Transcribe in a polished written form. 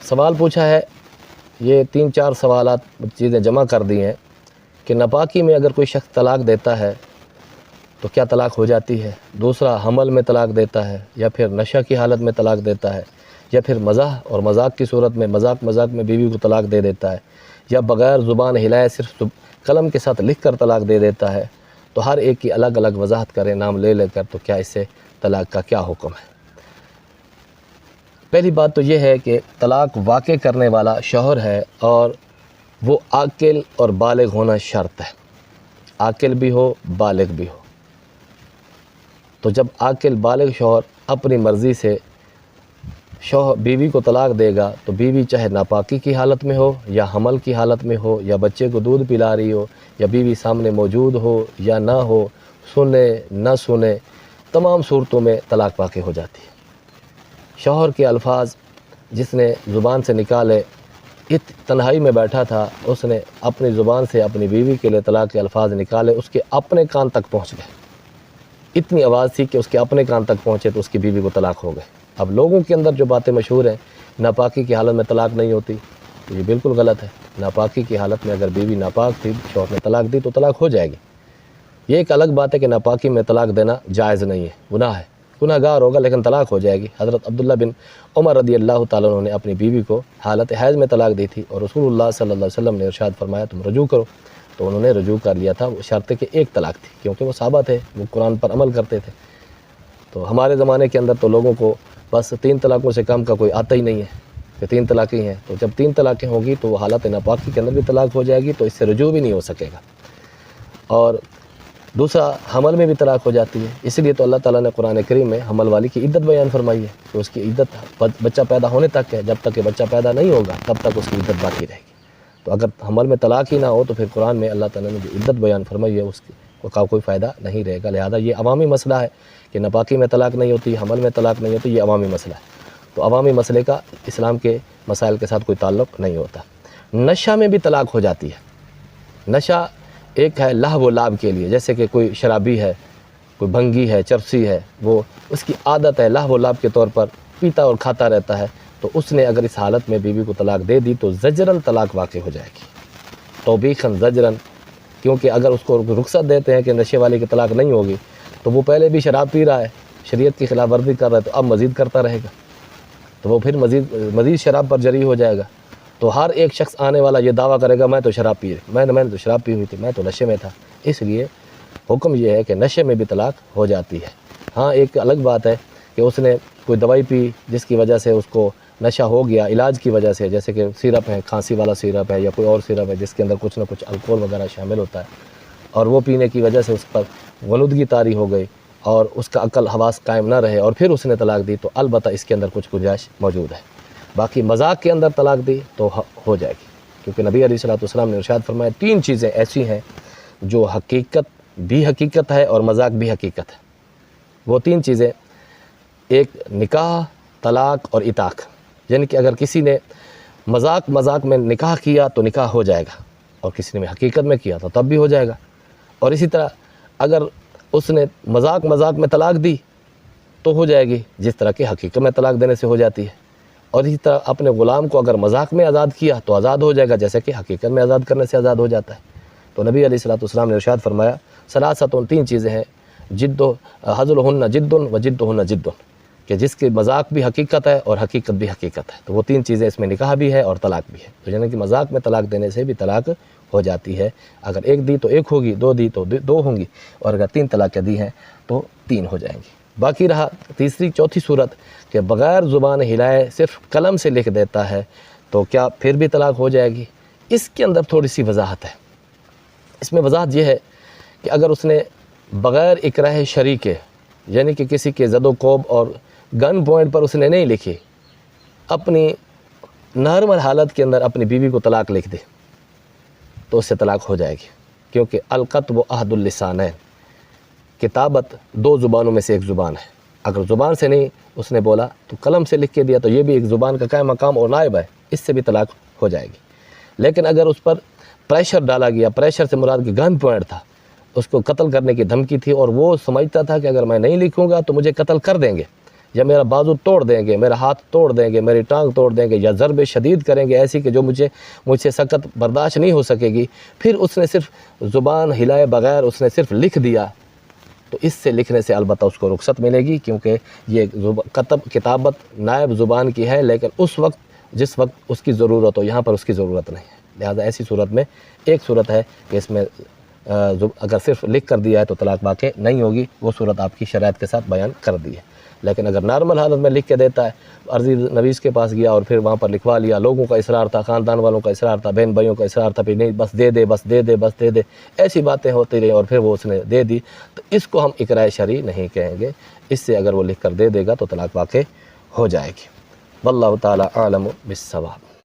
سوال پوچھا ہے، یہ 3-4 سوالات چیزیں جمع کر دی ہیں کہ ناپاکی میں اگر کوئی شخص طلاق دیتا ہے تو کیا طلاق ہو جاتی ہے؟ دوسرا، حمل میں طلاق دیتا ہے، یا پھر نشہ کی حالت میں طلاق دیتا ہے، یا پھر مزاح اور مذاق کی صورت میں مذاق میں بیوی کو طلاق دے دیتا ہے، یا بغیر زبان ہلائے صرف قلم کے ساتھ لکھ کر طلاق دے دیتا ہے، تو ہر ایک کی الگ الگ وضاحت کریں نام لے لے کر، تو کیا اس سے طلاق کا کیا حکم ہے؟ پہلی بات تو یہ ہے کہ طلاق واقع کرنے والا شوہر ہے اور وہ عاقل اور بالغ ہونا شرط ہے، عاقل بھی ہو بالغ بھی ہو۔ تو جب عاقل بالغ شوہر اپنی مرضی سے بیوی کو طلاق دے گا تو بیوی چاہے ناپاکی کی حالت میں ہو یا حمل کی حالت میں ہو یا بچے کو دودھ پلا رہی ہو یا بیوی سامنے موجود ہو یا نہ ہو، سنے نہ سنے، تمام صورتوں میں طلاق واقع ہو جاتی ہے۔ شوہر کے الفاظ جس نے زبان سے نکالے، تنہائی میں بیٹھا تھا، اس نے اپنی زبان سے اپنی بیوی کے لیے طلاق کے الفاظ نکالے، اس کے اپنے کان تک پہنچ گئے، اتنی آواز تھی کہ اس کے اپنے کان تک پہنچے تو اس کی بیوی کو طلاق ہو گئے۔ اب لوگوں کے اندر جو باتیں مشہور ہیں، ناپاکی کی حالت میں طلاق نہیں ہوتی، تو یہ بالکل غلط ہے۔ ناپاکی کی حالت میں اگر بیوی ناپاک تھی، شوہر نے طلاق دی تو طلاق ہو جائے گی۔ یہ ایک الگ بات ہے کہ ناپاکی میں طلاق دینا جائز نہیں ہے، گناہ ہے، گناہ گار ہوگا لیکن طلاق ہو جائے گی۔ حضرت عبداللہ بن عمر رضی اللہ تعالیٰ عنہ نے اپنی بیوی کو حالت حیض میں طلاق دی تھی اور رسول اللہ صلی اللہ علیہ وسلم نے ارشاد فرمایا تم رجوع کرو، تو انہوں نے رجوع کر لیا تھا، وہ شرط کہ ایک طلاق تھی، کیونکہ وہ صحابہ تھے، وہ قرآن پر عمل کرتے تھے۔ تو ہمارے زمانے کے اندر تو لوگوں کو بس 3 طلاقوں سے کم کا کوئی آتا ہی نہیں ہے کہ 3 طلاقیں ہیں، تو جب 3 طلاقیں ہوں گی تو وہ حالت ناپاکی کے اندر بھی طلاق ہو جائے گی، تو اس سے رجوع بھی نہیں ہو سکے گا۔ اور دوسرا، حمل میں بھی طلاق ہو جاتی ہے، اس لیے تو اللہ تعالیٰ نے قرآن کریم میں حمل والی کی عدت بیان فرمائی ہے کہ اس کی عدت بچہ پیدا ہونے تک ہے، جب تک کہ بچہ پیدا نہیں ہوگا تب تک اس کی عدت باقی رہے گی۔ تو اگر حمل میں طلاق ہی نہ ہو تو پھر قرآن میں اللہ تعالیٰ نے جو عدت بیان فرمائی ہے اس کا کوئی فائدہ نہیں رہے گا۔ لہذا یہ عوامی مسئلہ ہے کہ ناپاکی میں طلاق نہیں ہوتی، حمل میں طلاق نہیں ہوتی، یہ عوامی مسئلہ ہے، تو عوامی مسئلے کا اسلام کے مسائل کے ساتھ کوئی تعلق نہیں ہوتا۔ نشہ میں بھی طلاق ہو جاتی ہے۔ نشہ ایک ہے لہو و لعب کے لیے، جیسے کہ کوئی شرابی ہے، کوئی بھنگی ہے، چرسی ہے، وہ اس کی عادت ہے لہو و لعب کے طور پر پیتا اور کھاتا رہتا ہے، تو اس نے اگر اس حالت میں بیوی کو طلاق دے دی تو زجرن طلاق واقع ہو جائے گی، توبیخاً زجرن، کیونکہ اگر اس کو رخصت دیتے ہیں کہ نشے والے کی طلاق نہیں ہوگی تو وہ پہلے بھی شراب پی رہا ہے، شریعت کی خلاف ورزی کر رہا ہے، تو اب مزید کرتا رہے گا، تو وہ پھر مزید شراب پر جری ہو جائے گا۔ تو ہر ایک شخص آنے والا یہ دعویٰ کرے گا میں تو شراب پی میں نے تو شراب پی ہوئی تھی، میں تو نشے میں تھا۔ اس لیے حکم یہ ہے کہ نشے میں بھی طلاق ہو جاتی ہے۔ ہاں ایک الگ بات ہے کہ اس نے کوئی دوائی پی جس کی وجہ سے اس کو نشہ ہو گیا، علاج کی وجہ سے، جیسے کہ سیرپ ہے، کھانسی والا سیرپ ہے یا کوئی اور سیرپ ہے جس کے اندر کچھ نہ کچھ الکوہل وغیرہ شامل ہوتا ہے، اور وہ پینے کی وجہ سے اس پر غنودگی طاری ہو گئی اور اس کا عقل حواس قائم نہ رہے اور پھر اس نے طلاق دی، تو البتہ اس کے اندر کچھ گنجائش موجود ہے۔ باقی مذاق کے اندر طلاق دی تو ہو جائے گی، کیونکہ نبی علیہ الصلوۃ والسلام نے ارشاد فرمایا 3 چیزیں ایسی ہیں جو حقیقت بھی حقیقت ہے اور مذاق بھی حقیقت ہے۔ وہ 3 چیزیں، ایک نکاح، طلاق اور عتاق، یعنی کہ اگر کسی نے مذاق میں نکاح کیا تو نکاح ہو جائے گا، اور کسی نے حقیقت میں کیا تو تب بھی ہو جائے گا، اور اسی طرح اگر اس نے مذاق میں طلاق دی تو ہو جائے گی جس طرح کہ حقیقت میں طلاق دینے سے ہو جاتی ہے، اور اسی طرح اپنے غلام کو اگر مذاق میں آزاد کیا تو آزاد ہو جائے گا جیسے کہ حقیقت میں آزاد کرنے سے آزاد ہو جاتا ہے۔ تو نبی علیہ الصلوۃ والسلام نے ارشاد فرمایا ثلاثۃ، 3 چیزیں ہیں، حضلہن جد و جدہن جد، کہ جس کی مذاق بھی حقیقت ہے اور حقیقت بھی حقیقت ہے، تو وہ 3 چیزیں اس میں نکاح بھی ہے اور طلاق بھی ہے، تو یعنی کہ مذاق میں طلاق دینے سے بھی طلاق ہو جاتی ہے، اگر 1 دی تو 1 ہوگی، 2 دی تو 2 ہوں گی، اور اگر 3 طلاقیں دی ہیں تو 3 ہو جائیں گی۔ باقی رہا تیسری چوتھی صورت کہ بغیر زبان ہلائے صرف قلم سے لکھ دیتا ہے، تو کیا پھر بھی طلاق ہو جائے گی؟ اس کے اندر تھوڑی سی وضاحت ہے۔ اس میں وضاحت یہ ہے کہ اگر اس نے بغیر اکراہ شرعی کے، یعنی کہ کسی کے زد و کوب اور گن پوائنٹ پر اس نے نہیں لکھی، اپنی نارمل حالت کے اندر اپنی بیوی کو طلاق لکھ دے تو اس سے طلاق ہو جائے گی، کیونکہ القطب عہد اللسانین، کتابت 2 زبانوں میں سے ایک زبان ہے، اگر زبان سے نہیں اس نے بولا تو قلم سے لکھ کے دیا تو یہ بھی ایک زبان کا قائم مقام اور نائب ہے، اس سے بھی طلاق ہو جائے گی۔ لیکن اگر اس پر پریشر ڈالا گیا، پریشر سے مراد کی گن پوائنٹ تھا، اس کو قتل کرنے کی دھمکی تھی اور وہ سمجھتا تھا کہ اگر میں نہیں لکھوں گا تو مجھے قتل کر دیں گے، یا میرا بازو توڑ دیں گے، میرا ہاتھ توڑ دیں گے، میری ٹانگ توڑ دیں گے، یا ضرب شدید کریں گے ایسی کہ جو مجھ سے سخت برداشت نہیں ہو سکے گی، پھر اس نے صرف زبان ہلائے بغیر اس نے صرف لکھ دیا، تو اس سے لکھنے سے البتہ اس کو رخصت ملے گی، کیونکہ یہ کتابت نائب زبان کی ہے، لیکن اس وقت جس وقت اس کی ضرورت ہو، یہاں پر اس کی ضرورت نہیں ہے۔ لہذا ایسی صورت میں ایک صورت ہے کہ اس میں اگر صرف لکھ کر دیا ہے تو طلاق واقع نہیں ہوگی، وہ صورت آپ کی شرائط کے ساتھ بیان کر دی ہے۔ لیکن اگر نارمل حالت میں لکھ کے دیتا ہے، عرضی نویس کے پاس گیا اور پھر وہاں پر لکھوا لیا، لوگوں کا اصرار تھا، خاندان والوں کا اصرار تھا، بہن بھائیوں کا اصرار تھا، پھر نہیں بس دے دے، بس دے دے، بس دے دے، ایسی باتیں ہوتی رہیں اور پھر وہ اس نے دے دی، تو اس کو ہم اقراء شرعی نہیں کہیں گے۔ اس سے اگر وہ لکھ کر دے دے گا تو طلاق واقع ہو جائے گی۔ واللہ تعالی اعلم بالصواب۔